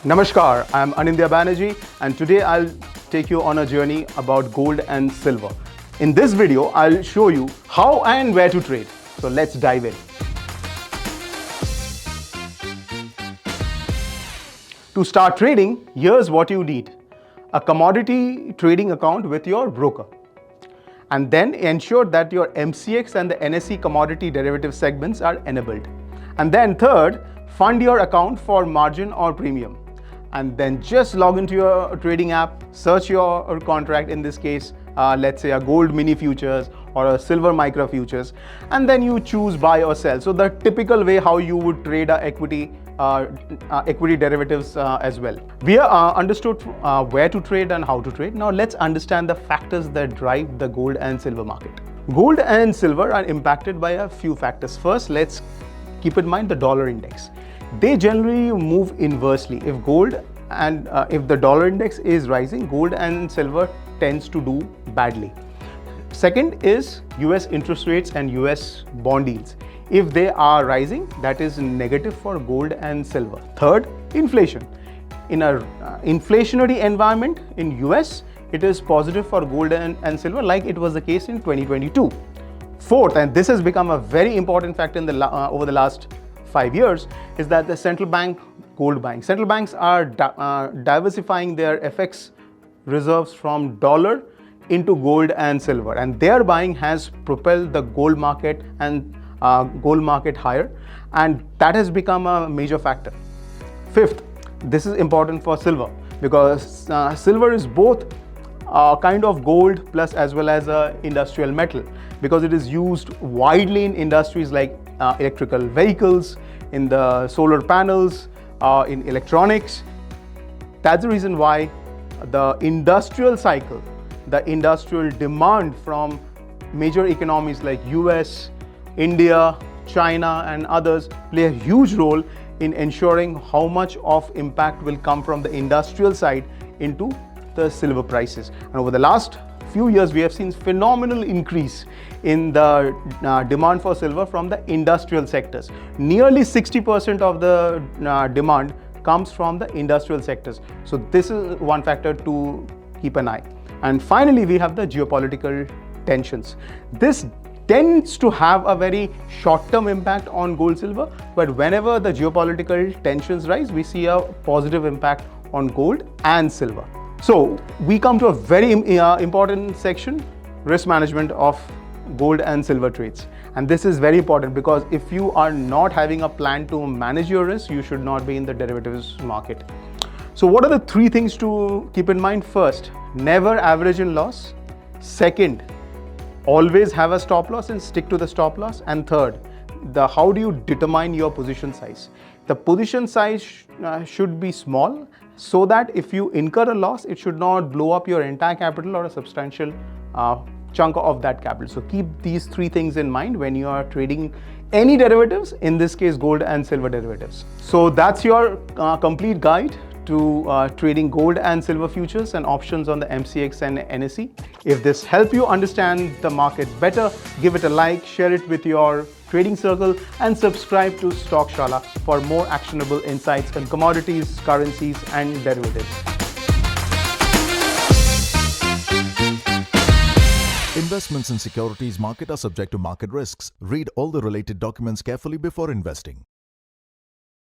Namaskar, I am Anindya Banerjee and today I'll take you on a journey about gold and silver. In this video, I'll show you how and where to trade. So let's dive in. To start trading, here's what you need. A commodity trading account with your broker. And then ensure that your MCX and the NSE commodity derivative segments are enabled. And then third, fund your account for margin or premium. And then just log into your trading app, search your contract, in this case, let's say a gold mini futures or a silver micro futures, and then you choose buy or sell. So the typical way how you would trade equity derivatives as well. We are understood where to trade and how to trade. Now let's understand the factors that drive the gold and silver market. Gold and silver are impacted by a few factors. First, let's keep in mind the dollar index. They generally move inversely. If the dollar index is rising, gold and silver tends to do badly. Second is US interest rates and US bond yields. If they are rising, that is negative for gold and silver. Third, inflation. In an inflationary environment in US, it is positive for gold and silver, like it was the case in 2022. Fourth, and this has become a very important factor in over the last 5 years, is that the central bank gold buying. Central banks are diversifying their FX reserves from dollar into gold and silver, and their buying has propelled the gold market higher, and that has become a major factor. Fifth, this is important for silver because silver is both a kind of gold plus as well as an industrial metal, because it is used widely in industries like electrical vehicles, in the solar panels, in electronics. That's the reason why the industrial cycle, the industrial demand from major economies like US, India, China and others play a huge role in ensuring how much of impact will come from the industrial side into the silver prices. And over the last few years, we have seen phenomenal increase in the demand for silver from the industrial sectors. Nearly 60% of the demand comes from the industrial sectors. So this is one factor to keep an eye. And finally, we have the geopolitical tensions. This tends to have a very short-term impact on gold silver, but whenever the geopolitical tensions rise, we see a positive impact on gold and silver. So we come to a very important section, risk management of gold and silver trades. And this is very important because if you are not having a plan to manage your risk, you should not be in the derivatives market. So what are the three things to keep in mind? First, never average in loss. Second, always have a stop loss and stick to the stop loss. And third, how do you determine your position size? The position size should be small, so that if you incur a loss, it should not blow up your entire capital or a substantial chunk of that capital. So keep these three things in mind when you are trading any derivatives, in this case gold and silver derivatives. So that's your complete guide to trading gold and silver futures and options on the MCX and NSE. If this helped you understand the market better, give it a like, share it with your trading circle and subscribe to Stockshala for more actionable insights on commodities, currencies and derivatives. Investments in securities market are subject to market risks. Read all the related documents carefully before investing.